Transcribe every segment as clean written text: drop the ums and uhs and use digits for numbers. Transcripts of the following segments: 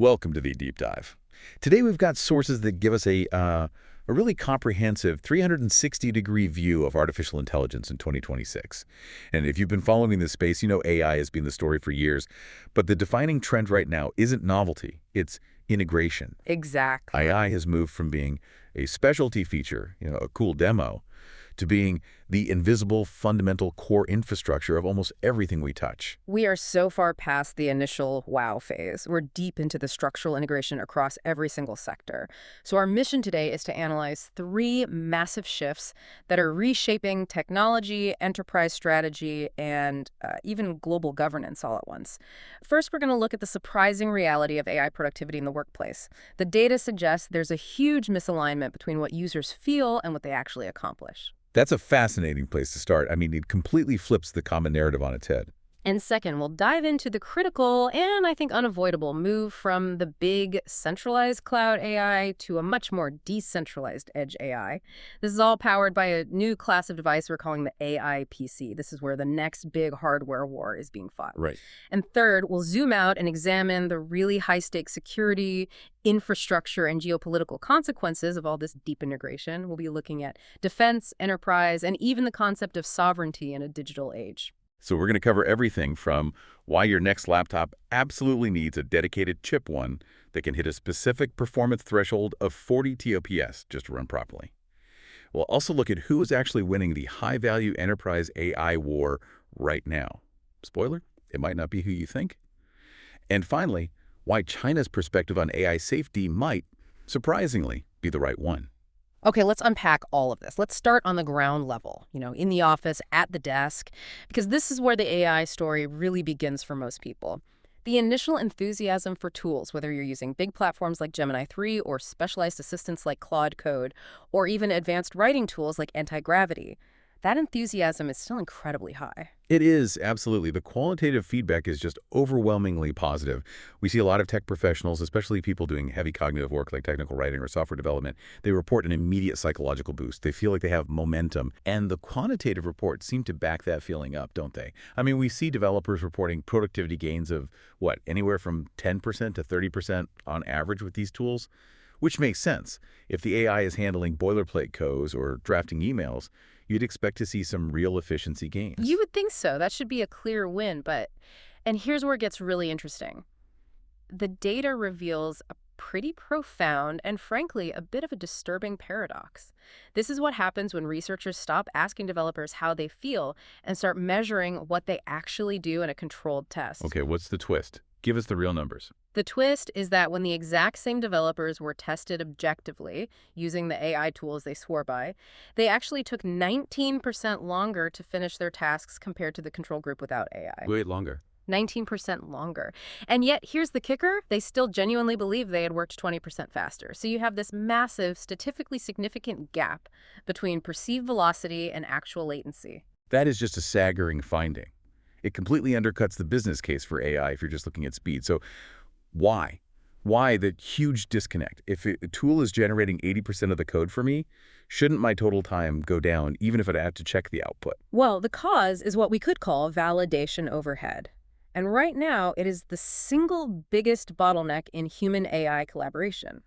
Welcome to the Deep Dive. Today we've got sources that give us a really comprehensive 360-degree view of artificial intelligence in 2026. And if you've been following this space, you know AI has been the story for years. But the defining trend right now isn't novelty, it's integration. Exactly. AI has moved from being a specialty feature, a cool demo, to being the invisible, fundamental core infrastructure of almost everything we touch. We are so far past the initial wow phase. We're deep into the structural integration across every single sector. So our mission today is to analyze three massive shifts that are reshaping technology, enterprise strategy, and even global governance all at once. First, we're going to look at the surprising reality of AI productivity in the workplace. The data suggests there's a huge misalignment between what users feel and what they actually accomplish. That's a fascinating place to start. I mean, it completely flips the common narrative on its head. And second, we'll dive into the critical and I think unavoidable move from the big centralized cloud AI to a much more decentralized edge AI. This is all powered by a new class of device we're calling the AI PC. This is where the next big hardware war is being fought. Right. And third, we'll zoom out and examine the really high-stakes security, infrastructure, and geopolitical consequences of all this deep integration. We'll be looking at defense, enterprise, and even the concept of sovereignty in a digital age. So we're going to cover everything from why your next laptop absolutely needs a dedicated chip one that can hit a specific performance threshold of 40 TOPS just to run properly. We'll also look at who is actually winning the high-value enterprise AI war right now. Spoiler, it might not be who you think. And finally, why China's perspective on AI safety might, surprisingly, be the right one. Okay, let's unpack all of this. Let's start on the ground level, in the office, at the desk, because this is where the AI story really begins for most people. The initial enthusiasm for tools, whether you're using big platforms like Gemini 3 or specialized assistants like Claude Code, or even advanced writing tools like anti-gravity, that enthusiasm is still incredibly high. It is, absolutely. The qualitative feedback is just overwhelmingly positive. We see a lot of tech professionals, especially people doing heavy cognitive work like technical writing or software development, they report an immediate psychological boost. They feel like they have momentum. And the quantitative reports seem to back that feeling up, don't they? I mean, we see developers reporting productivity gains of, anywhere from 10% to 30% on average with these tools, which makes sense. If the AI is handling boilerplate codes or drafting emails, you'd expect to see some real efficiency gains. You would think so. That should be a clear win, and here's where it gets really interesting. The data reveals a pretty profound and, frankly, a bit of a disturbing paradox. This is what happens when researchers stop asking developers how they feel and start measuring what they actually do in a controlled test. Okay, what's the twist? Give us the real numbers. The twist is that when the exact same developers were tested objectively using the AI tools they swore by, they actually took 19% longer to finish their tasks compared to the control group without AI. Wait, longer. 19% longer. And yet, here's the kicker, they still genuinely believe they had worked 20% faster. So you have this massive, statistically significant gap between perceived velocity and actual latency. That is just a staggering finding. It completely undercuts the business case for AI if you're just looking at speed. So why? Why the huge disconnect? If a tool is generating 80% of the code for me, shouldn't my total time go down even if I have to check the output? Well, the cause is what we could call validation overhead. And right now, it is the single biggest bottleneck in human-AI collaboration.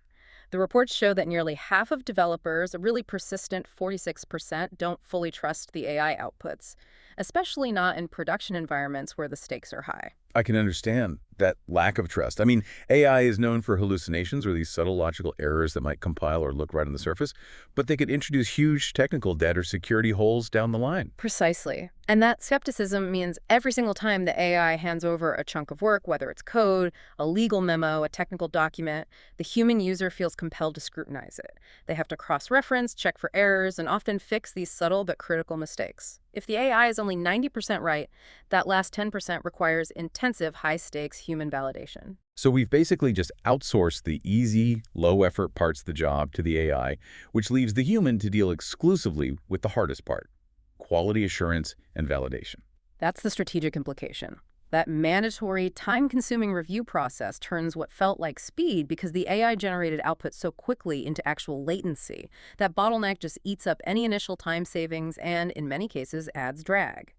The reports show that nearly half of developers, a really persistent 46%, don't fully trust the AI outputs, especially not in production environments where the stakes are high. I can understand that lack of trust. I mean, AI is known for hallucinations or these subtle logical errors that might compile or look right on the surface, but they could introduce huge technical debt or security holes down the line. Precisely. And that skepticism means every single time the AI hands over a chunk of work, whether it's code, a legal memo, a technical document, the human user feels compelled to scrutinize it. They have to cross-reference, check for errors, and often fix these subtle but critical mistakes. If the AI is only 90% right, that last 10% requires intensive, high-stakes human validation. So we've basically just outsourced the easy, low-effort parts of the job to the AI, which leaves the human to deal exclusively with the hardest part: quality assurance and validation. That's the strategic implication. That mandatory, time-consuming review process turns what felt like speed because the AI-generated output so quickly into actual latency. That bottleneck just eats up any initial time savings and, in many cases, adds drag.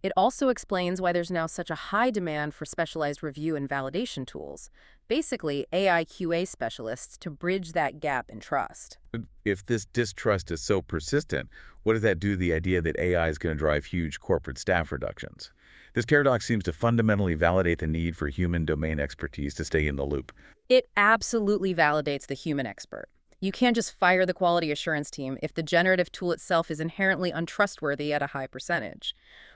It also explains why there's now such a high demand for specialized review and validation tools. Basically, AI QA specialists to bridge that gap in trust. If this distrust is so persistent, what does that do to the idea that AI is going to drive huge corporate staff reductions? This paradox seems to fundamentally validate the need for human domain expertise to stay in the loop. It absolutely validates the human expert. You can't just fire the quality assurance team if the generative tool itself is inherently untrustworthy at a high percentage.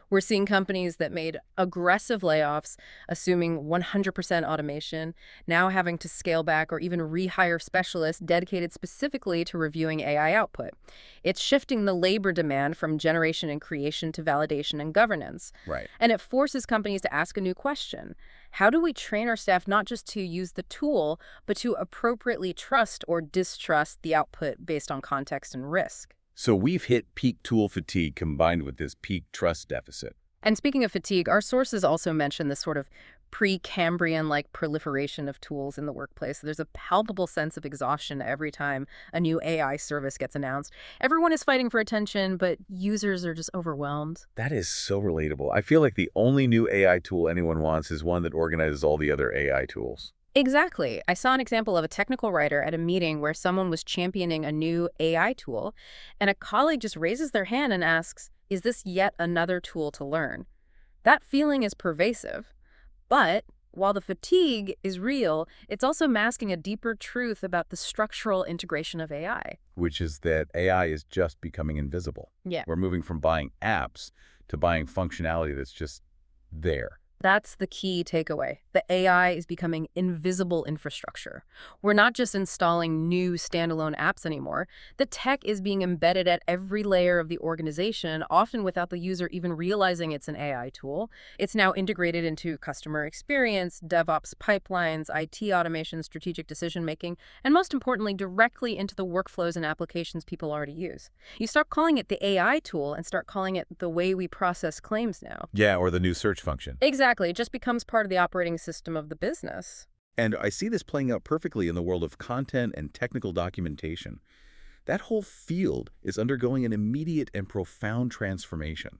We're seeing companies that made aggressive layoffs, assuming 100% automation, now having to scale back or even rehire specialists dedicated specifically to reviewing AI output. It's shifting the labor demand from generation and creation to validation and governance. Right. And it forces companies to ask a new question. How do we train our staff not just to use the tool, but to appropriately trust or distrust the output based on context and risk? So we've hit peak tool fatigue combined with this peak trust deficit. And speaking of fatigue, our sources also mention this sort of pre-Cambrian-like proliferation of tools in the workplace. There's a palpable sense of exhaustion every time a new AI service gets announced. Everyone is fighting for attention, but users are just overwhelmed. That is so relatable. I feel like the only new AI tool anyone wants is one that organizes all the other AI tools. Exactly. I saw an example of a technical writer at a meeting where someone was championing a new AI tool, and a colleague just raises their hand and asks, "Is this yet another tool to learn?" That feeling is pervasive. But while the fatigue is real, it's also masking a deeper truth about the structural integration of AI. Which is that AI is just becoming invisible. Yeah. We're moving from buying apps to buying functionality that's just there. That's the key takeaway. The AI is becoming invisible infrastructure. We're not just installing new standalone apps anymore. The tech is being embedded at every layer of the organization, often without the user even realizing it's an AI tool. It's now integrated into customer experience, DevOps pipelines, IT automation, strategic decision-making, and most importantly, directly into the workflows and applications people already use. You stop calling it the AI tool and start calling it the way we process claims now. Yeah, or the new search function. Exactly. It just becomes part of the operating system of the business. And I see this playing out perfectly in the world of content and technical documentation. That whole field is undergoing an immediate and profound transformation.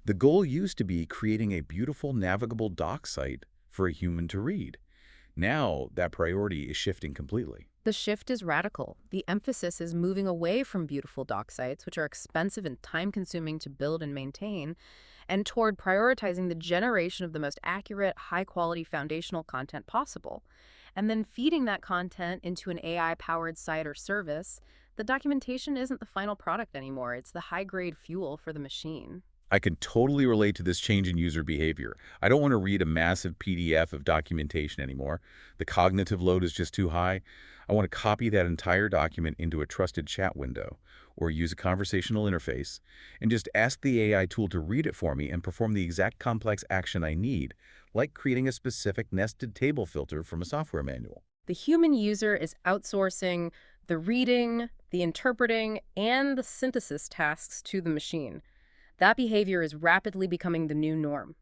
The goal used to be creating a beautiful navigable doc site for a human to read. Now, that priority is shifting completely. The shift is radical. The emphasis is moving away from beautiful doc sites, which are expensive and time-consuming to build and maintain, and toward prioritizing the generation of the most accurate, high-quality foundational content possible. And then feeding that content into an AI-powered site or service. The documentation isn't the final product anymore. It's the high-grade fuel for the machine. I can totally relate to this change in user behavior. I don't want to read a massive PDF of documentation anymore. The cognitive load is just too high. I want to copy that entire document into a trusted chat window or use a conversational interface and just ask the AI tool to read it for me and perform the exact complex action I need, like creating a specific nested table filter from a software manual. The human user is outsourcing the reading, the interpreting, and the synthesis tasks to the machine. That behavior is rapidly becoming the new norm.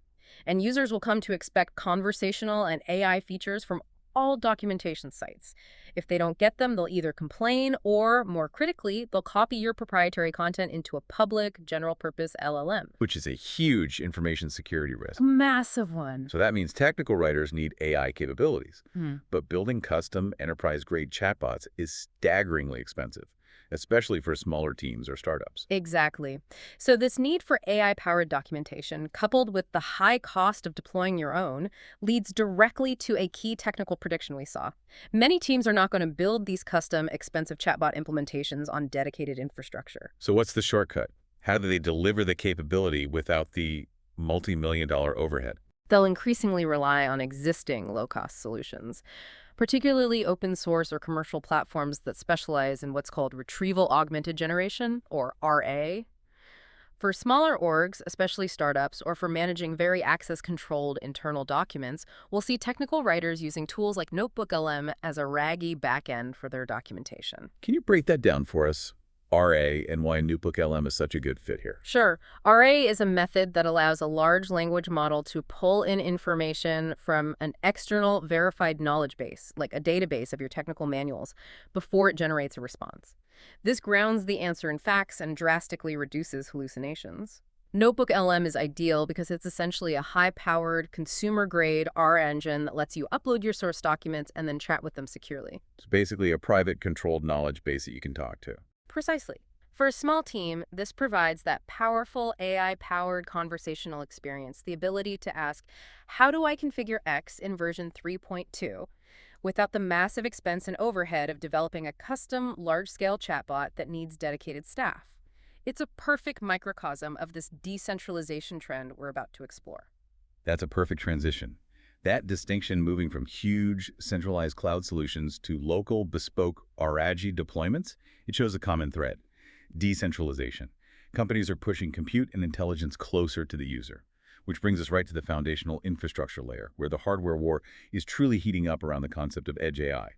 And users will come to expect conversational and AI features from all documentation sites. If they don't get them, they'll either complain or, more critically, they'll copy your proprietary content into a public, general-purpose LLM. Which is a huge information security risk. A massive one. So that means technical writers need AI capabilities. But building custom, enterprise-grade chatbots is staggeringly expensive, especially for smaller teams or startups. Exactly. So this need for AI-powered documentation, coupled with the high cost of deploying your own, leads directly to a key technical prediction we saw. Many teams are not going to build these custom, expensive chatbot implementations on dedicated infrastructure. So what's the shortcut? How do they deliver the capability without the multi-million-dollar overhead? They'll increasingly rely on existing low-cost solutions, particularly open source or commercial platforms that specialize in what's called retrieval augmented generation, or RA. For smaller orgs, especially startups, or for managing very access-controlled internal documents, we'll see technical writers using tools like NotebookLM as a raggy backend for their documentation. Can you break that down for us? RA and why NotebookLM is such a good fit here. Sure. RA is a method that allows a large language model to pull in information from an external verified knowledge base, like a database of your technical manuals, before it generates a response. This grounds the answer in facts and drastically reduces hallucinations. Notebook LM is ideal because it's essentially a high-powered, consumer-grade R engine that lets you upload your source documents and then chat with them securely. It's basically a private, controlled knowledge base that you can talk to. Precisely. For a small team, this provides that powerful AI-powered conversational experience, the ability to ask, how do I configure X in version 3.2, without the massive expense and overhead of developing a custom, large-scale chatbot that needs dedicated staff. It's a perfect microcosm of this decentralization trend we're about to explore. That's a perfect transition. That distinction moving from huge, centralized cloud solutions to local, bespoke, RAG deployments, it shows a common thread: decentralization. Companies are pushing compute and intelligence closer to the user, which brings us right to the foundational infrastructure layer, where the hardware war is truly heating up around the concept of edge AI.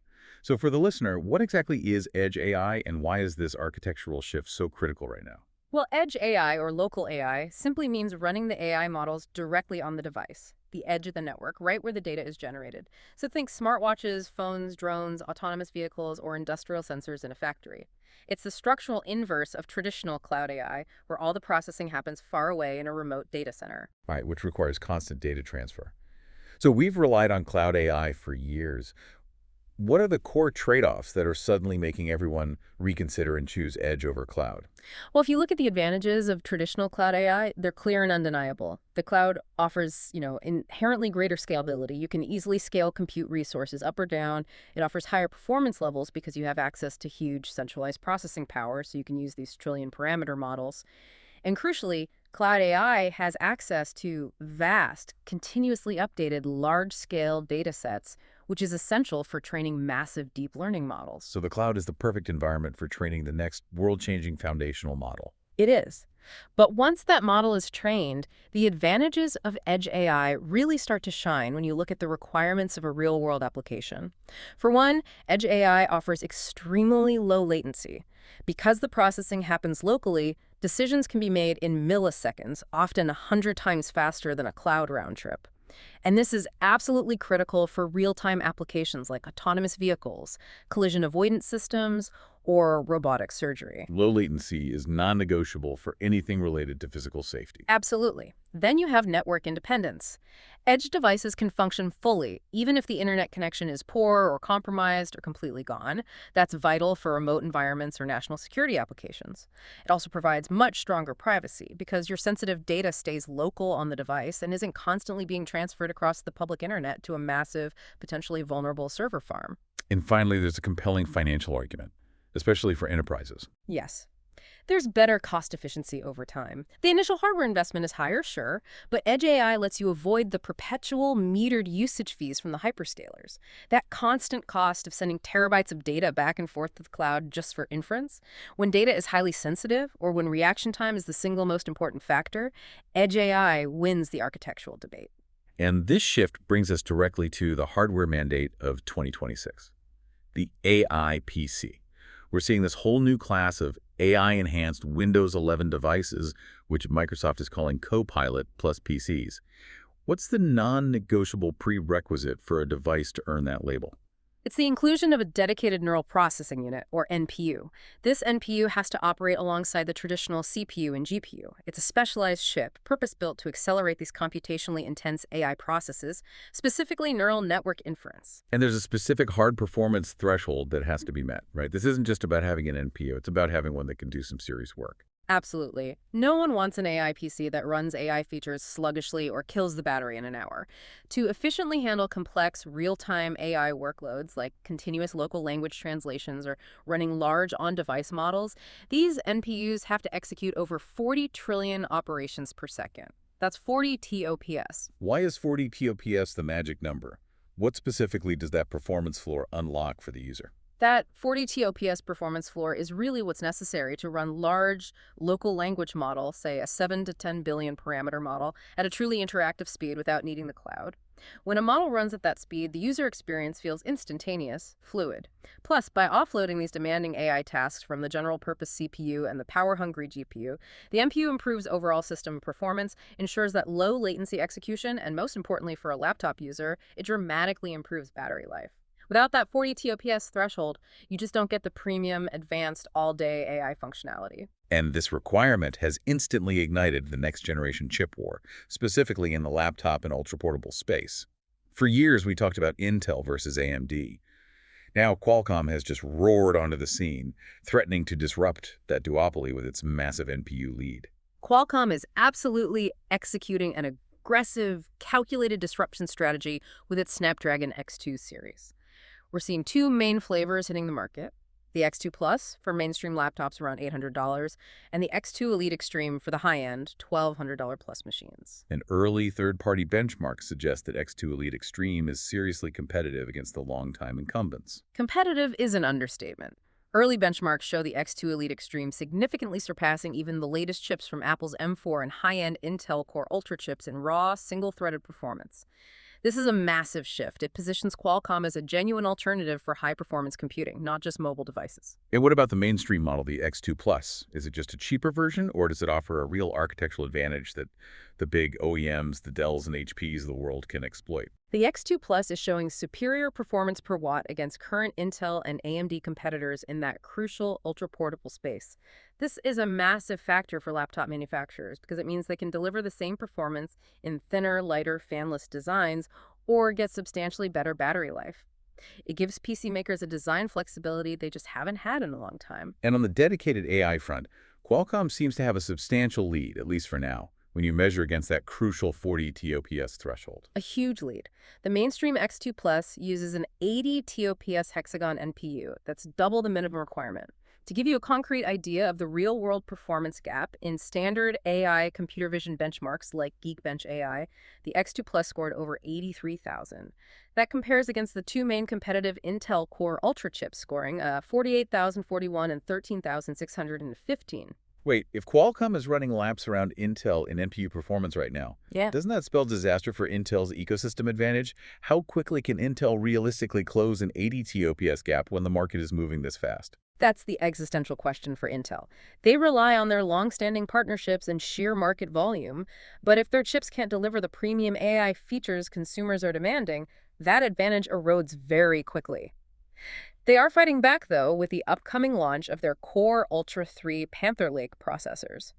So for the listener, what exactly is edge AI, and why is this architectural shift so critical right now? Well, edge AI, or local AI, simply means running the AI models directly on the device, the edge of the network, right where the data is generated. So think smartwatches, phones, drones, autonomous vehicles, or industrial sensors in a factory. It's the structural inverse of traditional cloud AI, where all the processing happens far away in a remote data center. Right, which requires constant data transfer. So we've relied on cloud AI for years. What are the core trade-offs that are suddenly making everyone reconsider and choose edge over cloud? Well, if you look at the advantages of traditional cloud AI, they're clear and undeniable. The cloud offers, inherently greater scalability. You can easily scale compute resources up or down. It offers higher performance levels because you have access to huge centralized processing power, so you can use these trillion parameter models. And crucially, cloud AI has access to vast, continuously updated, large-scale data sets, which is essential for training massive deep learning models. So the cloud is the perfect environment for training the next world-changing foundational model. It is. But once that model is trained, the advantages of edge AI really start to shine when you look at the requirements of a real-world application. For one, edge AI offers extremely low latency. Because the processing happens locally, decisions can be made in milliseconds, often 100 times faster than a cloud round trip. And this is absolutely critical for real-time applications like autonomous vehicles, collision avoidance systems, or robotic surgery. Low latency is non-negotiable for anything related to physical safety. Absolutely. Then you have network independence. Edge devices can function fully, even if the internet connection is poor or compromised or completely gone. That's vital for remote environments or national security applications. It also provides much stronger privacy because your sensitive data stays local on the device and isn't constantly being transferred across the public internet to a massive, potentially vulnerable server farm. And finally, there's a compelling financial argument, especially for enterprises. Yes. There's better cost efficiency over time. The initial hardware investment is higher, sure, but Edge AI lets you avoid the perpetual metered usage fees from the hyperscalers. That constant cost of sending terabytes of data back and forth to the cloud just for inference. When data is highly sensitive, or when reaction time is the single most important factor, Edge AI wins the architectural debate. And this shift brings us directly to the hardware mandate of 2026, the AI PC. We're seeing this whole new class of AI-enhanced Windows 11 devices, which Microsoft is calling Copilot plus PCs. What's the non-negotiable prerequisite for a device to earn that label? It's the inclusion of a dedicated neural processing unit, or NPU. This NPU has to operate alongside the traditional CPU and GPU. It's a specialized chip, purpose-built to accelerate these computationally intense AI processes, specifically neural network inference. And there's a specific hard performance threshold that has to be met, right? This isn't just about having an NPU. It's about having one that can do some serious work. Absolutely. No one wants an AI PC that runs AI features sluggishly or kills the battery in an hour. To efficiently handle complex, real-time AI workloads like continuous local language translations or running large on-device models, these NPUs have to execute over 40 trillion operations per second. That's 40 TOPS. Why is 40 TOPS the magic number? What specifically does that performance floor unlock for the user? That 40 TOPS performance floor is really what's necessary to run large local language model, say a 7 to 10 billion parameter model, at a truly interactive speed without needing the cloud. When a model runs at that speed, the user experience feels instantaneous, fluid. Plus, by offloading these demanding AI tasks from the general-purpose CPU and the power-hungry GPU, the NPU improves overall system performance, ensures that low-latency execution, and most importantly for a laptop user, it dramatically improves battery life. Without that 40 TOPS threshold, you just don't get the premium, advanced, all-day AI functionality. And this requirement has instantly ignited the next-generation chip war, specifically in the laptop and ultra-portable space. For years, we talked about Intel versus AMD. Now, Qualcomm has just roared onto the scene, threatening to disrupt that duopoly with its massive NPU lead. Qualcomm is absolutely executing an aggressive, calculated disruption strategy with its Snapdragon X2 series. We're seeing two main flavors hitting the market: the X2 Plus for mainstream laptops around $800, and the X2 Elite Extreme for the high-end $1,200 plus machines. An early third-party benchmark suggests that X2 Elite Extreme is seriously competitive against the longtime incumbents. Competitive is an understatement. Early benchmarks show the X2 Elite Extreme significantly surpassing even the latest chips from Apple's M4 and high-end Intel Core Ultra chips in raw, single-threaded performance. This is a massive shift. It positions Qualcomm as a genuine alternative for high-performance computing, not just mobile devices. And what about the mainstream model, the X2 Plus? Is it just a cheaper version, or does it offer a real architectural advantage that the big OEMs, the Dells and HPs of the world can exploit? The X2 Plus is showing superior performance per watt against current Intel and AMD competitors in that crucial ultra-portable space. This is a massive factor for laptop manufacturers because it means they can deliver the same performance in thinner, lighter, fanless designs or get substantially better battery life. It gives PC makers a design flexibility they just haven't had in a long time. And on the dedicated AI front, Qualcomm seems to have a substantial lead, at least for now, when you measure against that crucial 40 TOPS threshold. A huge lead. The mainstream X2 Plus uses an 80 TOPS hexagon NPU. That's double the minimum requirement. To give you a concrete idea of the real-world performance gap, in standard AI computer vision benchmarks like Geekbench AI, the X2 Plus scored over 83,000. That compares against the two main competitive Intel Core Ultra chips scoring 48,041 and 13,615. Wait, if Qualcomm is running laps around Intel in NPU performance right now, Yeah. doesn't that spell disaster for Intel's ecosystem advantage? How quickly can Intel realistically close an 80 TOPS gap when the market is moving this fast? That's the existential question for Intel. They rely on their long-standing partnerships and sheer market volume, but if their chips can't deliver the premium AI features consumers are demanding, that advantage erodes very quickly. They are fighting back, though, with the upcoming launch of their Core Ultra 3 Panther Lake processors.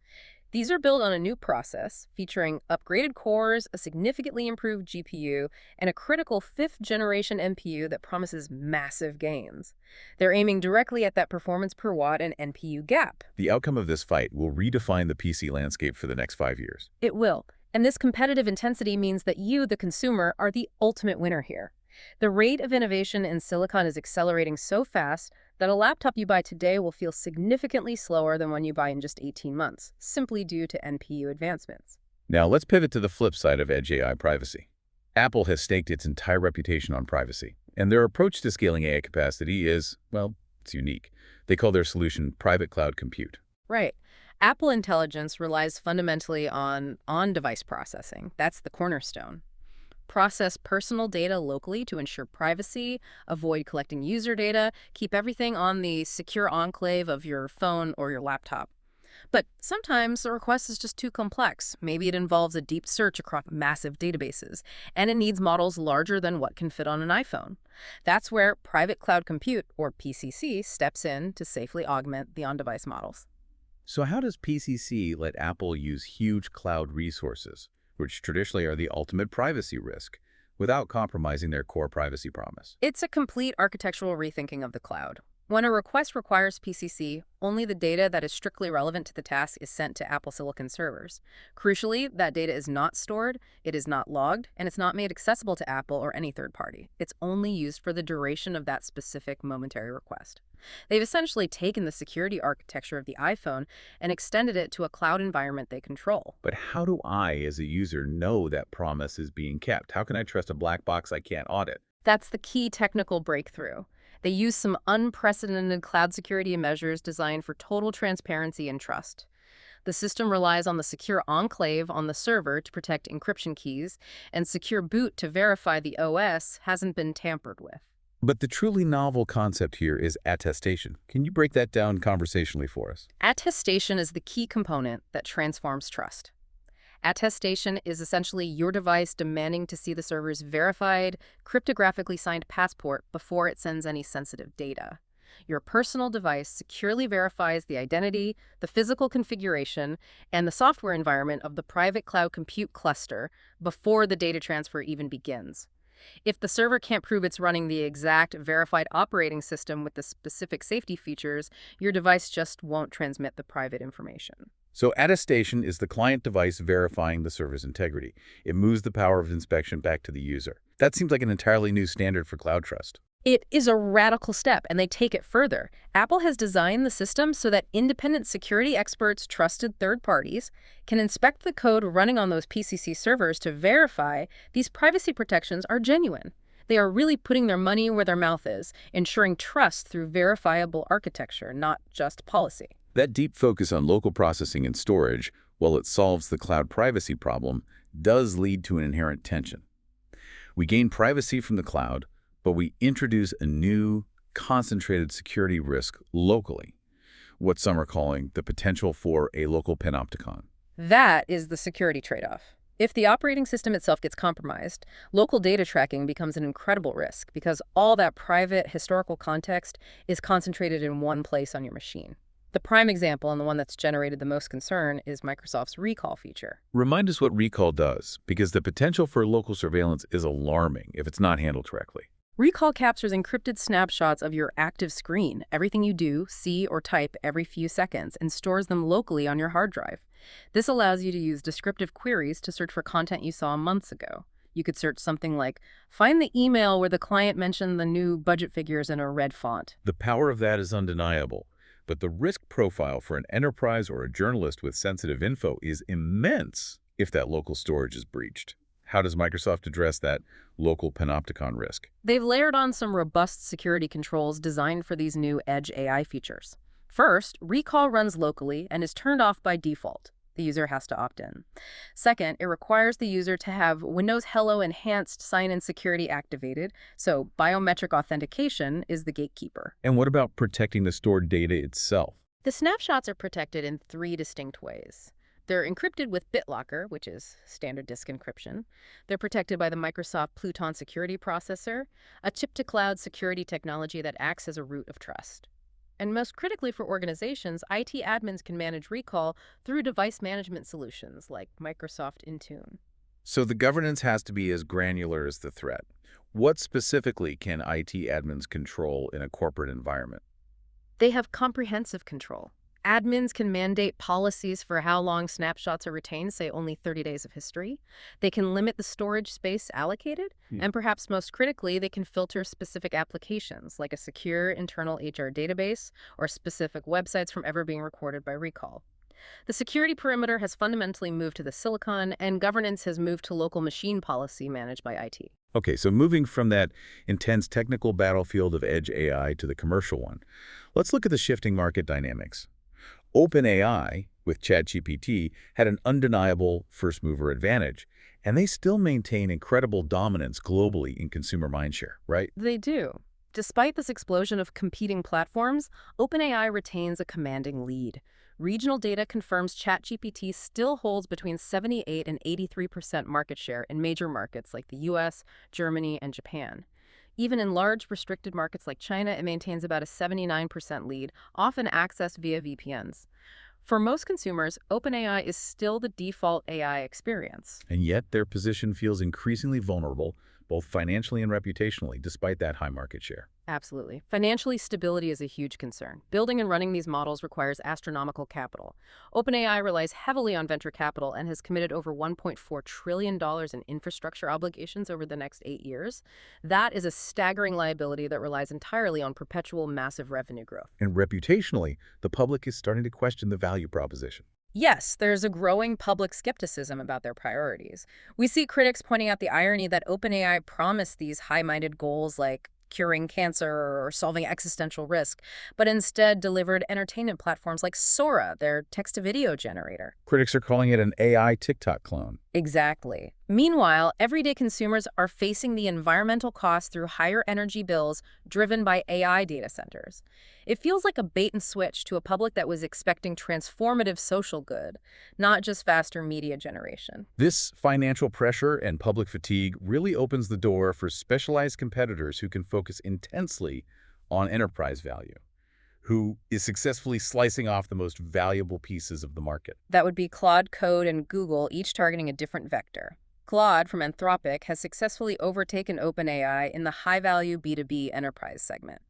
These are built on a new process, featuring upgraded cores, a significantly improved GPU, and a critical fifth-generation NPU that promises massive gains. They're aiming directly at that performance per watt and NPU gap. The outcome of this fight will redefine the PC landscape for the next 5 years. It will. And this competitive intensity means that you, the consumer, are the ultimate winner here. The rate of innovation in silicon is accelerating so fast that a laptop you buy today will feel significantly slower than one you buy in just 18 months, simply due to NPU advancements. Now, let's pivot to the flip side of edge AI privacy. Apple has staked its entire reputation on privacy, and their approach to scaling AI capacity is, well, it's unique. They call their solution private cloud compute. Right. Apple Intelligence relies fundamentally on on-device processing. That's the cornerstone. Process personal data locally to ensure privacy, avoid collecting user data, keep everything on the secure enclave of your phone or your laptop. But sometimes the request is just too complex. Maybe it involves a deep search across massive databases, and it needs models larger than what can fit on an iPhone. That's where private cloud compute, or PCC, steps in to safely augment the on-device models. So how does PCC let Apple use huge cloud resources, which traditionally are the ultimate privacy risk, without compromising their core privacy promise? It's a complete architectural rethinking of the cloud. When a request requires PCC, only the data that is strictly relevant to the task is sent to Apple Silicon servers. Crucially, that data is not stored, it is not logged, and it's not made accessible to Apple or any third party. It's only used for the duration of that specific momentary request. They've essentially taken the security architecture of the iPhone and extended it to a cloud environment they control. But how do I, as a user, know that promise is being kept? How can I trust a black box I can't audit? That's the key technical breakthrough. They use some unprecedented cloud security measures designed for total transparency and trust. The system relies on the secure enclave on the server to protect encryption keys and secure boot to verify the OS hasn't been tampered with. But the truly novel concept here is attestation. Can you break that down conversationally for us? Attestation is the key component that transforms trust. Attestation is essentially your device demanding to see the server's verified, cryptographically signed passport before it sends any sensitive data. Your personal device securely verifies the identity, the physical configuration, and the software environment of the private cloud compute cluster before the data transfer even begins. If the server can't prove it's running the exact verified operating system with the specific safety features, your device just won't transmit the private information. So attestation is the client device verifying the server's integrity. It moves the power of inspection back to the user. That seems like an entirely new standard for cloud trust. It is a radical step, and they take it further. Apple has designed the system so that independent security experts, trusted third parties, can inspect the code running on those PCC servers to verify these privacy protections are genuine. They are really putting their money where their mouth is, ensuring trust through verifiable architecture, not just policy. That deep focus on local processing and storage, while it solves the cloud privacy problem, does lead to an inherent tension. We gain privacy from the cloud, but we introduce a new, concentrated security risk locally, what some are calling the potential for a local panopticon. That is the security trade-off. If the operating system itself gets compromised, local data tracking becomes an incredible risk because all that private historical context is concentrated in one place on your machine. The prime example, and the one that's generated the most concern, is Microsoft's recall feature. Remind us what recall does, because the potential for local surveillance is alarming if it's not handled correctly. Recall captures encrypted snapshots of your active screen, everything you do, see, or type every few seconds, and stores them locally on your hard drive. This allows you to use descriptive queries to search for content you saw months ago. You could search something like, find the email where the client mentioned the new budget figures in a red font. The power of that is undeniable. But the risk profile for an enterprise or a journalist with sensitive info is immense if that local storage is breached. How does Microsoft address that local panopticon risk? They've layered on some robust security controls designed for these new edge AI features. First, recall runs locally and is turned off by default. The user has to opt in. Second, it requires the user to have Windows Hello Enhanced Sign-in Security activated, so biometric authentication is the gatekeeper. And what about protecting the stored data itself? The snapshots are protected in 3 distinct ways. They're encrypted with BitLocker, which is standard disk encryption. They're protected by the Microsoft Pluton security processor, a chip-to-cloud security technology that acts as a root of trust. And most critically for organizations, IT admins can manage recall through device management solutions like Microsoft Intune. So the governance has to be as granular as the threat. What specifically can IT admins control in a corporate environment? They have comprehensive control. Admins can mandate policies for how long snapshots are retained, say only 30 days of history. They can limit the storage space allocated. And perhaps most critically, they can filter specific applications, like a secure internal HR database or specific websites from ever being recorded by recall. The security perimeter has fundamentally moved to the silicon, and governance has moved to local machine policy managed by IT. Okay, so moving from that intense technical battlefield of edge AI to the commercial one, let's look at the shifting market dynamics. OpenAI, with ChatGPT, had an undeniable first-mover advantage, and they still maintain incredible dominance globally in consumer mindshare, right? They do. Despite this explosion of competing platforms, OpenAI retains a commanding lead. Regional data confirms ChatGPT still holds between 78 and 83% market share in major markets like the US, Germany, and Japan. Even in large, restricted markets like China, it maintains about a 79% lead, often accessed via VPNs. For most consumers, OpenAI is still the default AI experience. And yet their position feels increasingly vulnerable, both financially and reputationally, despite that high market share. Absolutely. Financially, stability is a huge concern. Building and running these models requires astronomical capital. OpenAI relies heavily on venture capital and has committed over $1.4 trillion in infrastructure obligations over the next 8 years. That is a staggering liability that relies entirely on perpetual massive revenue growth. And reputationally, the public is starting to question the value proposition. Yes, there's a growing public skepticism about their priorities. We see critics pointing out the irony that OpenAI promised these high-minded goals like curing cancer or solving existential risk, but instead delivered entertainment platforms like Sora, their text-to-video generator. Critics are calling it an AI TikTok clone. Exactly. Meanwhile, everyday consumers are facing the environmental costs through higher energy bills driven by AI data centers. It feels like a bait and switch to a public that was expecting transformative social good, not just faster media generation. This financial pressure and public fatigue really opens the door for specialized competitors who can focus intensely on enterprise value, who is successfully slicing off the most valuable pieces of the market. That would be Claude Code and Google, each targeting a different vector. Claude from Anthropic has successfully overtaken OpenAI in the high-value B2B enterprise segment.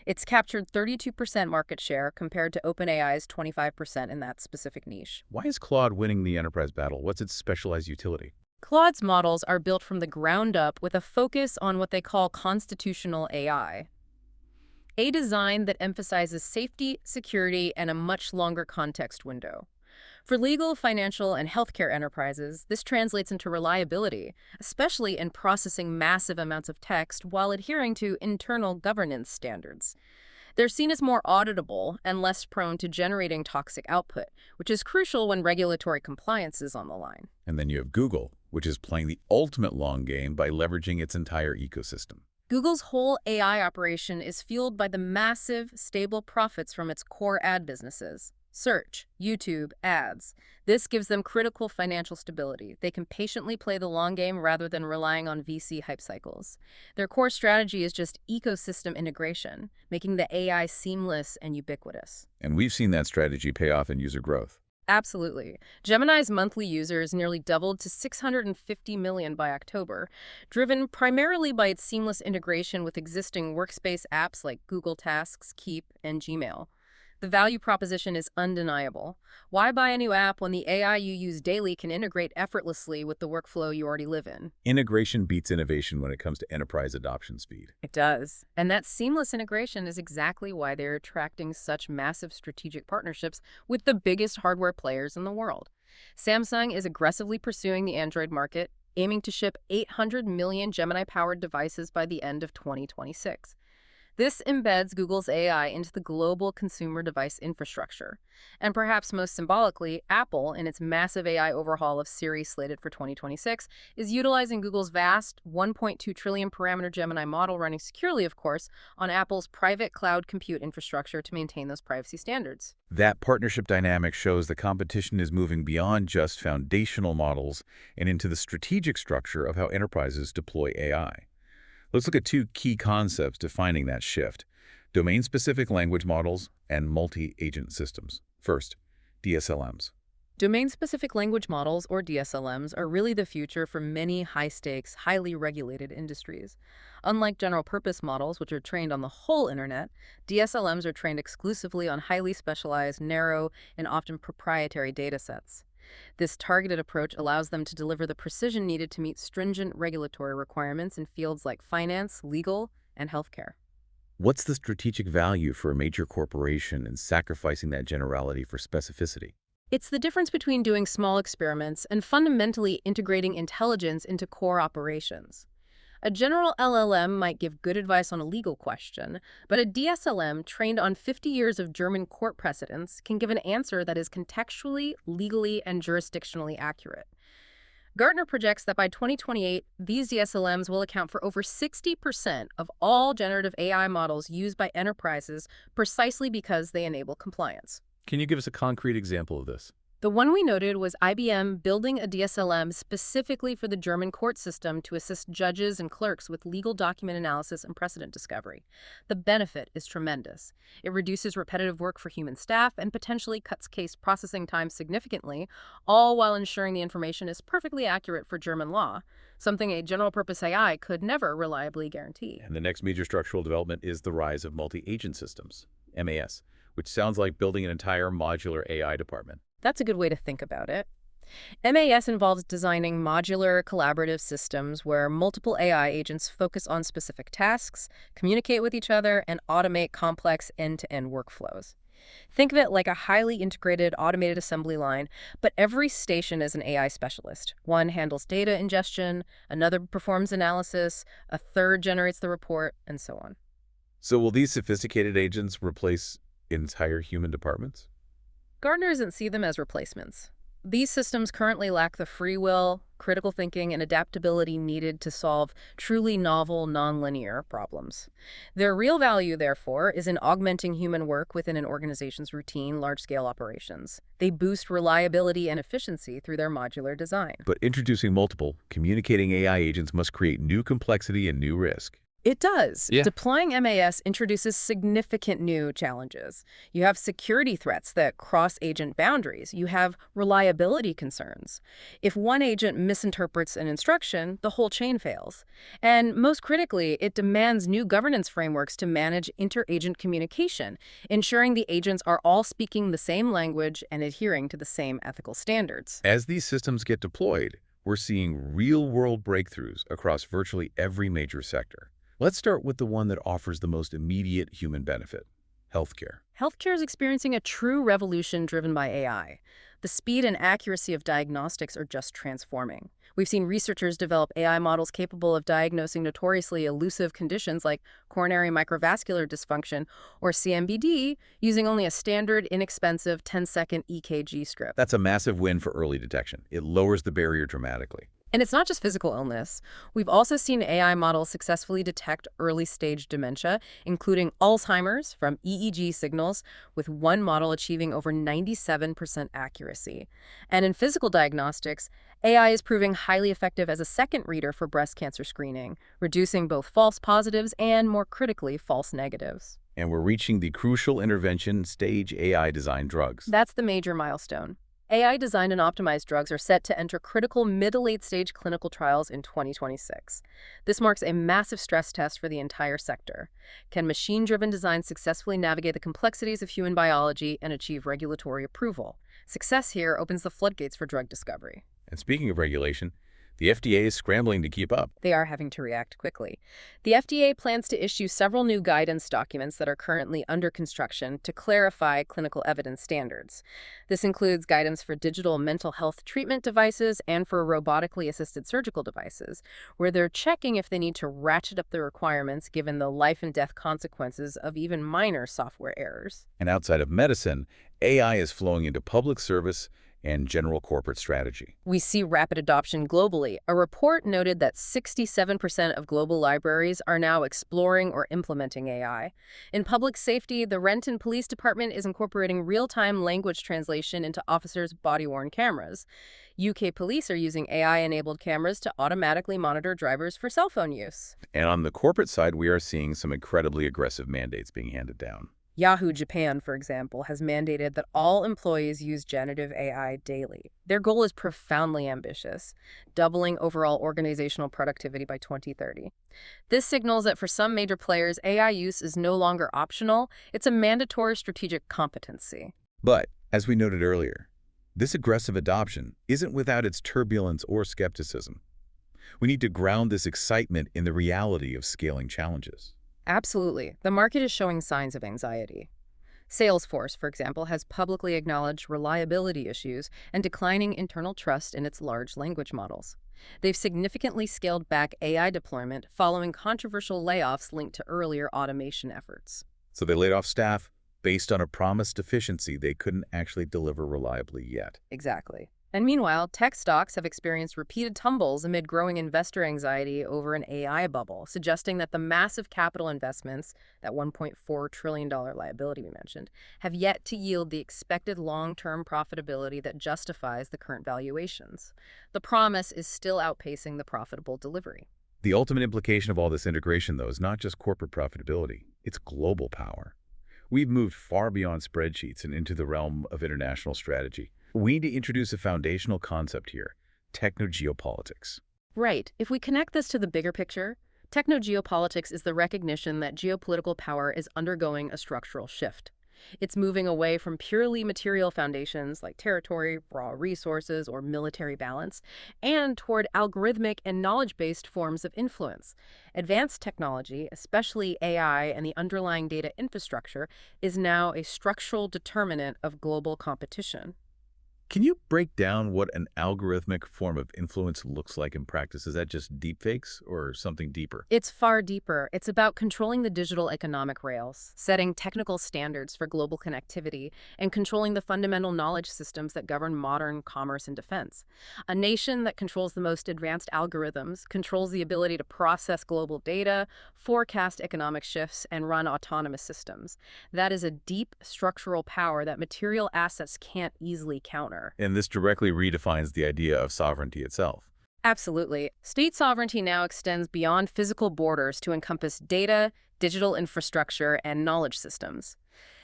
It's captured 32% market share compared to OpenAI's 25% in that specific niche. Why is Claude winning the enterprise battle? What's its specialized utility? Claude's models are built from the ground up with a focus on what they call constitutional AI, a design that emphasizes safety, security, and a much longer context window. For legal, financial, and healthcare enterprises, this translates into reliability, especially in processing massive amounts of text while adhering to internal governance standards. They're seen as more auditable and less prone to generating toxic output, which is crucial when regulatory compliance is on the line. And then you have Google, which is playing the ultimate long game by leveraging its entire ecosystem. Google's whole AI operation is fueled by the massive, stable profits from its core ad businesses. Search, YouTube, ads. This gives them critical financial stability. They can patiently play the long game rather than relying on VC hype cycles. Their core strategy is just ecosystem integration, making the AI seamless and ubiquitous. And we've seen that strategy pay off in user growth. Absolutely. Gemini's monthly users nearly doubled to 650 million by October, driven primarily by its seamless integration with existing workspace apps like Google Tasks, Keep, and Gmail. The value proposition is undeniable. Why buy a new app when the AI you use daily can integrate effortlessly with the workflow you already live in? Integration beats innovation when it comes to enterprise adoption speed. It does. And that seamless integration is exactly why they're attracting such massive strategic partnerships with the biggest hardware players in the world. Samsung is aggressively pursuing the Android market, aiming to ship 800 million Gemini-powered devices by the end of 2026. This embeds Google's AI into the global consumer device infrastructure. And perhaps most symbolically, Apple, in its massive AI overhaul of Siri slated for 2026, is utilizing Google's vast 1.2 trillion parameter Gemini model running securely, of course, on Apple's private cloud compute infrastructure to maintain those privacy standards. That partnership dynamic shows the competition is moving beyond just foundational models and into the strategic structure of how enterprises deploy AI. Let's look at two key concepts defining that shift: domain-specific language models and multi-agent systems. First, DSLMs. Domain-specific language models, or DSLMs, are really the future for many high-stakes, highly regulated industries. Unlike general-purpose models, which are trained on the whole internet, DSLMs are trained exclusively on highly specialized, narrow, and often proprietary datasets. This targeted approach allows them to deliver the precision needed to meet stringent regulatory requirements in fields like finance, legal, and healthcare. What's the strategic value for a major corporation in sacrificing that generality for specificity? It's the difference between doing small experiments and fundamentally integrating intelligence into core operations. A general LLM might give good advice on a legal question, but a DSLM trained on 50 years of German court precedents can give an answer that is contextually, legally, and jurisdictionally accurate. Gartner projects that by 2028, these DSLMs will account for over 60% of all generative AI models used by enterprises precisely because they enable compliance. Can you give us a concrete example of this? The one we noted was IBM building a DSLM specifically for the German court system to assist judges and clerks with legal document analysis and precedent discovery. The benefit is tremendous. It reduces repetitive work for human staff and potentially cuts case processing time significantly, all while ensuring the information is perfectly accurate for German law, something a general-purpose AI could never reliably guarantee. And the next major structural development is the rise of multi-agent systems, MAS, which sounds like building an entire modular AI department. That's a good way to think about it. MAS involves designing modular, collaborative systems where multiple AI agents focus on specific tasks, communicate with each other, and automate complex end-to-end workflows. Think of it like a highly integrated automated assembly line, but every station is an AI specialist. One handles data ingestion, another performs analysis, a third generates the report, and so on. So will these sophisticated agents replace entire human departments? Gartner doesn't see them as replacements. These systems currently lack the free will, critical thinking, and adaptability needed to solve truly novel, nonlinear problems. Their real value, therefore, is in augmenting human work within an organization's routine, large-scale operations. They boost reliability and efficiency through their modular design. But introducing multiple, communicating AI agents must create new complexity and new risk. It does. Yeah. Deploying MAS introduces significant new challenges. You have security threats that cross agent boundaries. You have reliability concerns. If one agent misinterprets an instruction, the whole chain fails. And most critically, it demands new governance frameworks to manage inter-agent communication, ensuring the agents are all speaking the same language and adhering to the same ethical standards. As these systems get deployed, we're seeing real-world breakthroughs across virtually every major sector. Let's start with the one that offers the most immediate human benefit: healthcare. Healthcare is experiencing a true revolution driven by AI. The speed and accuracy of diagnostics are just transforming. We've seen researchers develop AI models capable of diagnosing notoriously elusive conditions like coronary microvascular dysfunction or CMBD using only a standard, inexpensive 10-second EKG strip. That's a massive win for early detection. It lowers the barrier dramatically. And it's not just physical illness. We've also seen AI models successfully detect early-stage dementia, including Alzheimer's from EEG signals, with one model achieving over 97% accuracy. And in physical diagnostics, AI is proving highly effective as a second reader for breast cancer screening, reducing both false positives and, more critically, false negatives. And we're reaching the crucial intervention stage: AI-designed drugs. That's the major milestone. AI-designed and optimized drugs are set to enter critical mid to late-stage clinical trials in 2026. This marks a massive stress test for the entire sector. Can machine-driven design successfully navigate the complexities of human biology and achieve regulatory approval? Success here opens the floodgates for drug discovery. And speaking of regulation, the FDA is scrambling to keep up. They are having to react quickly. The FDA plans to issue several new guidance documents that are currently under construction to clarify clinical evidence standards. This includes guidance for digital mental health treatment devices and for robotically assisted surgical devices, where they're checking if they need to ratchet up the requirements given the life and death consequences of even minor software errors. And outside of medicine, AI is flowing into public service and general corporate strategy. We see rapid adoption globally. A report noted that 67% of global libraries are now exploring or implementing AI. In public safety, the Renton Police Department is incorporating real-time language translation into officers' body-worn cameras. UK police are using AI-enabled cameras to automatically monitor drivers for cell phone use. And on the corporate side, we are seeing some incredibly aggressive mandates being handed down. Yahoo Japan, for example, has mandated that all employees use generative AI daily. Their goal is profoundly ambitious, doubling overall organizational productivity by 2030. This signals that for some major players, AI use is no longer optional, it's a mandatory strategic competency. But, as we noted earlier, this aggressive adoption isn't without its turbulence or skepticism. We need to ground this excitement in the reality of scaling challenges. Absolutely. The market is showing signs of anxiety. Salesforce, for example, has publicly acknowledged reliability issues and declining internal trust in its large language models. They've significantly scaled back AI deployment following controversial layoffs linked to earlier automation efforts. So they laid off staff based on a promised efficiency they couldn't actually deliver reliably yet. Exactly. And meanwhile, tech stocks have experienced repeated tumbles amid growing investor anxiety over an AI bubble, suggesting that the massive capital investments, that $1.4 trillion liability we mentioned, have yet to yield the expected long-term profitability that justifies the current valuations. The promise is still outpacing the profitable delivery. The ultimate implication of all this integration, though, is not just corporate profitability, it's global power. We've moved far beyond spreadsheets and into the realm of international strategy. We need to introduce a foundational concept here: techno-geopolitics. Right. If we connect this to the bigger picture, techno-geopolitics is the recognition that geopolitical power is undergoing a structural shift. It's moving away from purely material foundations like territory, raw resources, or military balance, and toward algorithmic and knowledge-based forms of influence. Advanced technology, especially AI and the underlying data infrastructure, is now a structural determinant of global competition. Can you break down what an algorithmic form of influence looks like in practice? Is that just deepfakes or something deeper? It's far deeper. It's about controlling the digital economic rails, setting technical standards for global connectivity, and controlling the fundamental knowledge systems that govern modern commerce and defense. A nation that controls the most advanced algorithms controls the ability to process global data, forecast economic shifts, and run autonomous systems. That is a deep structural power that material assets can't easily counter. And this directly redefines the idea of sovereignty itself. Absolutely. State sovereignty now extends beyond physical borders to encompass data, digital infrastructure, and knowledge systems.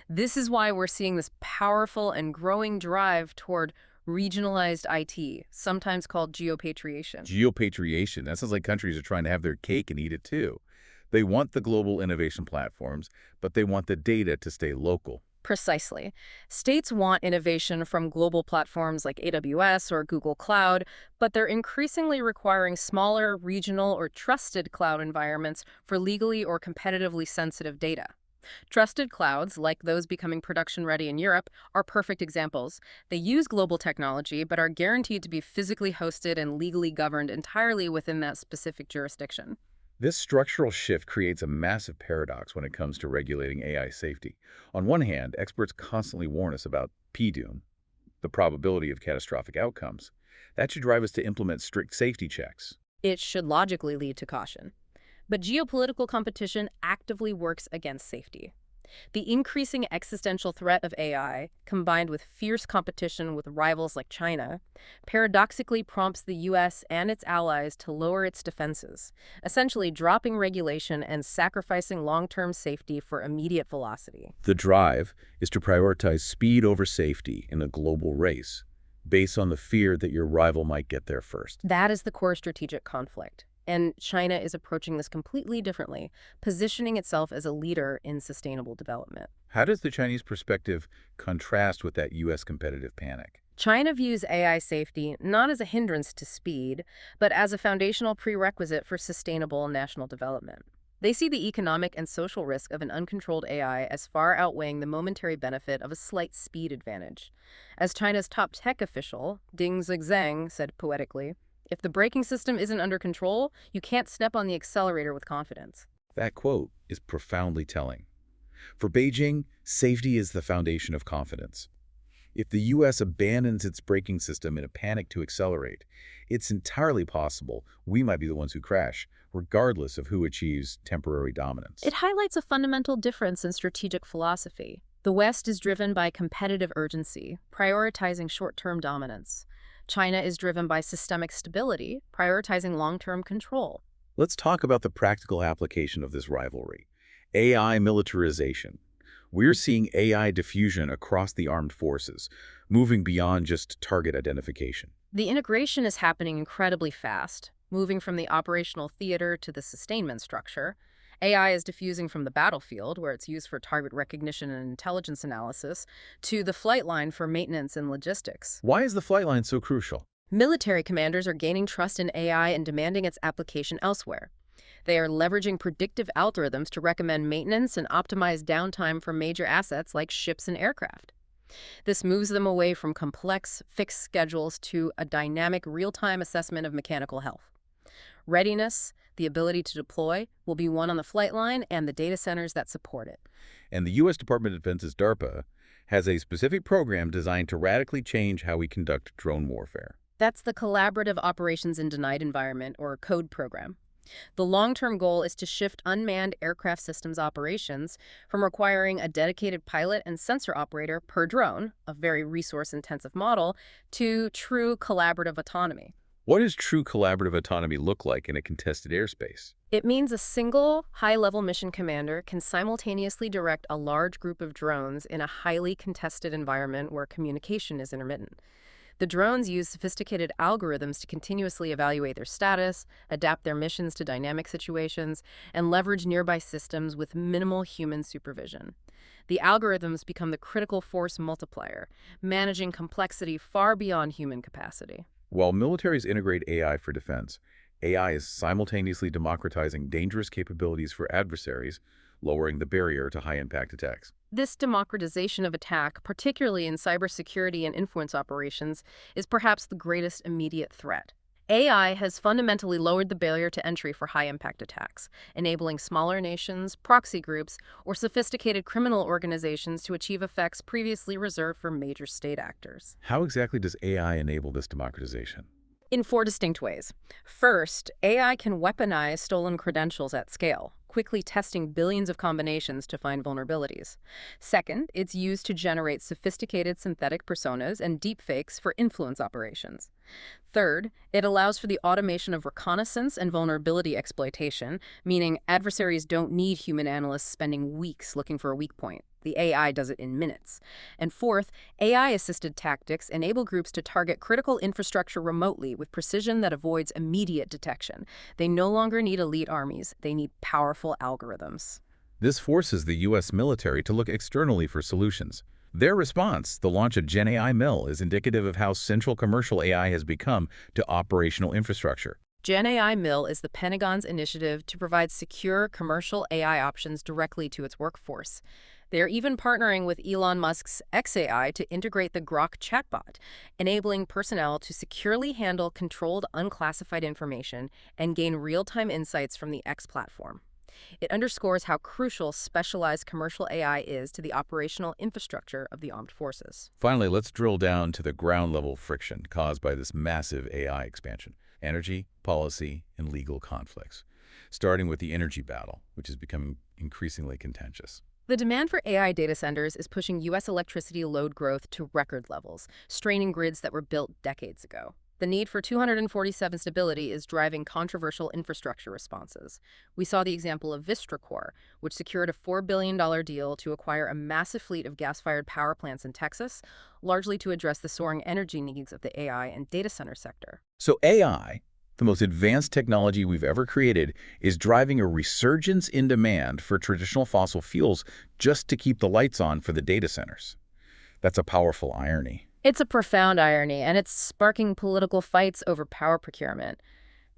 This is why we're seeing this powerful and growing drive toward regionalized IT, sometimes called geopatriation. Geopatriation, that sounds like countries are trying to have their cake and eat it too. They want the global innovation platforms, but they want the data to stay local. Precisely. States want innovation from global platforms like AWS or Google Cloud, but they're increasingly requiring smaller, regional, or trusted cloud environments for legally or competitively sensitive data. Trusted clouds, like those becoming production-ready in Europe, are perfect examples. They use global technology, but are guaranteed to be physically hosted and legally governed entirely within that specific jurisdiction. This structural shift creates a massive paradox when it comes to regulating AI safety. On one hand, experts constantly warn us about PDOOM, the probability of catastrophic outcomes. That should drive us to implement strict safety checks. It should logically lead to caution. But geopolitical competition actively works against safety. The increasing existential threat of AI, combined with fierce competition with rivals like China, paradoxically prompts the U.S. and its allies to lower its defenses, essentially dropping regulation and sacrificing long-term safety for immediate velocity. The drive is to prioritize speed over safety in a global race, based on the fear that your rival might get there first. That is the core strategic conflict. And China is approaching this completely differently, positioning itself as a leader in sustainable development. How does the Chinese perspective contrast with that U.S. competitive panic? China views AI safety not as a hindrance to speed, but as a foundational prerequisite for sustainable national development. They see the economic and social risk of an uncontrolled AI as far outweighing the momentary benefit of a slight speed advantage. As China's top tech official, Ding Zhang, said poetically, "If the braking system isn't under control, you can't step on the accelerator with confidence." That quote is profoundly telling. For Beijing, safety is the foundation of confidence. If the U.S. abandons its braking system in a panic to accelerate, it's entirely possible we might be the ones who crash, regardless of who achieves temporary dominance. It highlights a fundamental difference in strategic philosophy. The West is driven by competitive urgency, prioritizing short-term dominance. China is driven by systemic stability, prioritizing long-term control. Let's talk about the practical application of this rivalry. AI militarization. We're seeing AI diffusion across the armed forces, moving beyond just target identification. The integration is happening incredibly fast, moving from the operational theater to the sustainment structure. AI is diffusing from the battlefield, where it's used for target recognition and intelligence analysis, to the flight line for maintenance and logistics. Why is the flight line so crucial? Military commanders are gaining trust in AI and demanding its application elsewhere. They are leveraging predictive algorithms to recommend maintenance and optimize downtime for major assets like ships and aircraft. This moves them away from complex, fixed schedules to a dynamic, real-time assessment of mechanical health. Readiness, the ability to deploy, will be won on the flight line and the data centers that support it. And the U.S. Department of Defense's DARPA has a specific program designed to radically change how we conduct drone warfare. That's the Collaborative Operations in Denied Environment, or CODE program. The long-term goal is to shift unmanned aircraft systems operations from requiring a dedicated pilot and sensor operator per drone, a very resource-intensive model, to true collaborative autonomy. What does true collaborative autonomy look like in a contested airspace? It means a single, high-level mission commander can simultaneously direct a large group of drones in a highly contested environment where communication is intermittent. The drones use sophisticated algorithms to continuously evaluate their status, adapt their missions to dynamic situations, and leverage nearby systems with minimal human supervision. The algorithms become the critical force multiplier, managing complexity far beyond human capacity. While militaries integrate AI for defense, AI is simultaneously democratizing dangerous capabilities for adversaries, lowering the barrier to high-impact attacks. This democratization of attack, particularly in cybersecurity and influence operations, is perhaps the greatest immediate threat. AI has fundamentally lowered the barrier to entry for high-impact attacks, enabling smaller nations, proxy groups, or sophisticated criminal organizations to achieve effects previously reserved for major state actors. How exactly does AI enable this democratization? In 4 distinct ways. First, AI can weaponize stolen credentials at scale, quickly testing billions of combinations to find vulnerabilities. Second, it's used to generate sophisticated synthetic personas and deepfakes for influence operations. Third, it allows for the automation of reconnaissance and vulnerability exploitation, meaning adversaries don't need human analysts spending weeks looking for a weak point. The AI does it in minutes. And fourth, AI-assisted tactics enable groups to target critical infrastructure remotely with precision that avoids immediate detection. They no longer need elite armies. They need powerful algorithms. This forces the U.S. military to look externally for solutions. Their response, the launch of Gen AI Mill, is indicative of how central commercial AI has become to operational infrastructure. Gen AI Mill is the Pentagon's initiative to provide secure commercial AI options directly to its workforce. They're even partnering with Elon Musk's XAI to integrate the Grok chatbot, enabling personnel to securely handle controlled unclassified information and gain real-time insights from the X platform. It underscores how crucial specialized commercial AI is to the operational infrastructure of the armed forces. Finally, let's drill down to the ground-level friction caused by this massive AI expansion: energy, policy, and legal conflicts. Starting with the energy battle, which is becoming increasingly contentious. The demand for AI data centers is pushing U.S. electricity load growth to record levels, straining grids that were built decades ago. The need for 247 stability is driving controversial infrastructure responses. We saw the example of VistraCore, which secured a $4 billion deal to acquire a massive fleet of gas-fired power plants in Texas, largely to address the soaring energy needs of the AI and data center sector. So AI, the most advanced technology we've ever created, is driving a resurgence in demand for traditional fossil fuels just to keep the lights on for the data centers. That's a powerful irony. It's a profound irony, and it's sparking political fights over power procurement.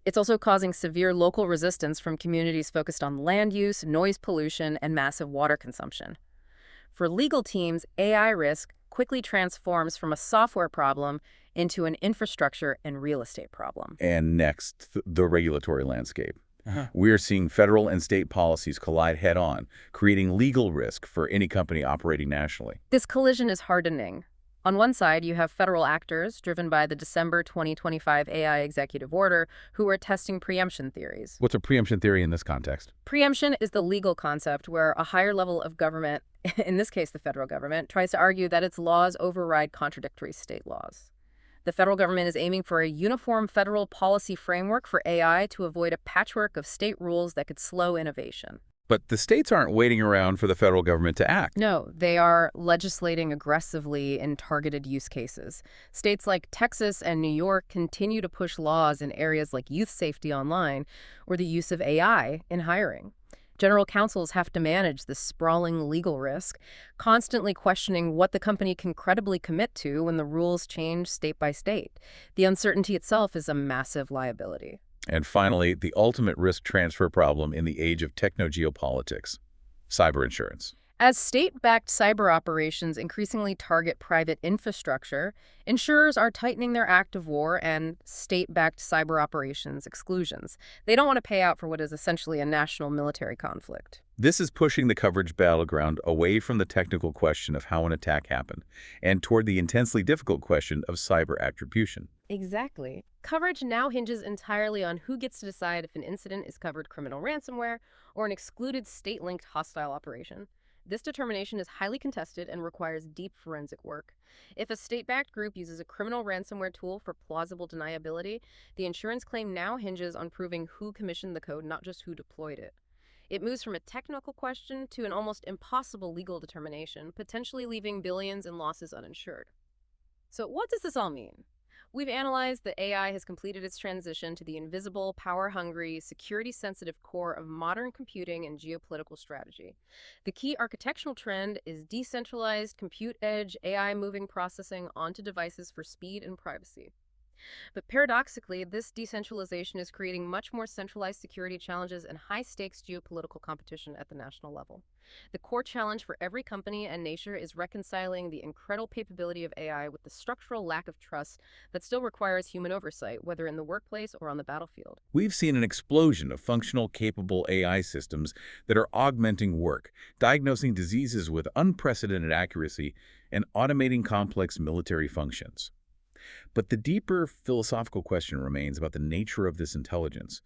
It's also causing severe local resistance from communities focused on land use, noise pollution, and massive water consumption. For legal teams, AI risk quickly transforms from a software problem into an infrastructure and real estate problem. And next, the regulatory landscape. We're seeing federal and state policies collide head-on, creating legal risk for any company operating nationally. This collision is hardening. On one side, you have federal actors, driven by the December 2025 AI executive order, who are testing preemption theories. What's a preemption theory in this context? Preemption is the legal concept where a higher level of government, in this case the federal government, tries to argue that its laws override contradictory state laws. The federal government is aiming for a uniform federal policy framework for AI to avoid a patchwork of state rules that could slow innovation. But the states aren't waiting around for the federal government to act. No, they are legislating aggressively in targeted use cases. States like Texas and New York continue to push laws in areas like youth safety online or the use of AI in hiring. General counsels have to manage this sprawling legal risk, constantly questioning what the company can credibly commit to when the rules change state by state. The uncertainty itself is a massive liability. And finally, the ultimate risk transfer problem in the age of techno-geopolitics: cyber insurance. As state-backed cyber operations increasingly target private infrastructure, insurers are tightening their active war and state-backed cyber operations exclusions. They don't want to pay out for what is essentially a national military conflict. This is pushing the coverage battleground away from the technical question of how an attack happened and toward the intensely difficult question of cyber attribution. Exactly. Coverage now hinges entirely on who gets to decide if an incident is covered criminal ransomware or an excluded state-linked hostile operation. This determination is highly contested and requires deep forensic work. If a state-backed group uses a criminal ransomware tool for plausible deniability, the insurance claim now hinges on proving who commissioned the code, not just who deployed it. It moves from a technical question to an almost impossible legal determination, potentially leaving billions in losses uninsured. So what does this all mean? We've analyzed that AI has completed its transition to the invisible, power-hungry, security-sensitive core of modern computing and geopolitical strategy. The key architectural trend is decentralized, compute-edge, AI moving processing onto devices for speed and privacy. But paradoxically, this decentralization is creating much more centralized security challenges and high-stakes geopolitical competition at the national level. The core challenge for every company and nation is reconciling the incredible capability of AI with the structural lack of trust that still requires human oversight, whether in the workplace or on the battlefield. We've seen an explosion of functional, capable AI systems that are augmenting work, diagnosing diseases with unprecedented accuracy, and automating complex military functions. But the deeper philosophical question remains about the nature of this intelligence.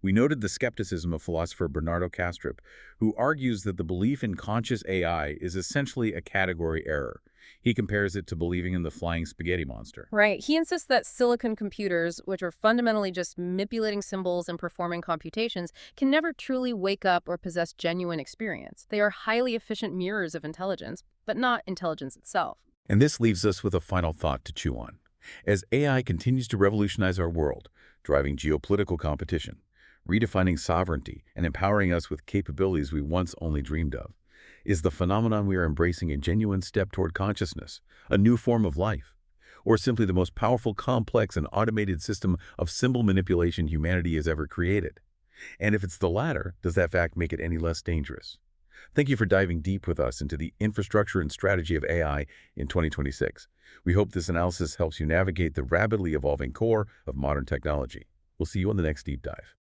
We noted the skepticism of philosopher Bernardo Kastrup, who argues that the belief in conscious AI is essentially a category error. He compares it to believing in the flying spaghetti monster. Right. He insists that silicon computers, which are fundamentally just manipulating symbols and performing computations, can never truly wake up or possess genuine experience. They are highly efficient mirrors of intelligence, but not intelligence itself. And this leaves us with a final thought to chew on. As AI continues to revolutionize our world, driving geopolitical competition, redefining sovereignty, and empowering us with capabilities we once only dreamed of, is the phenomenon we are embracing a genuine step toward consciousness, a new form of life, or simply the most powerful, complex, and automated system of symbol manipulation humanity has ever created? And if it's the latter, does that fact make it any less dangerous? Thank you for diving deep with us into the infrastructure and strategy of AI in 2026. We hope this analysis helps you navigate the rapidly evolving core of modern technology. We'll see you on the next deep dive.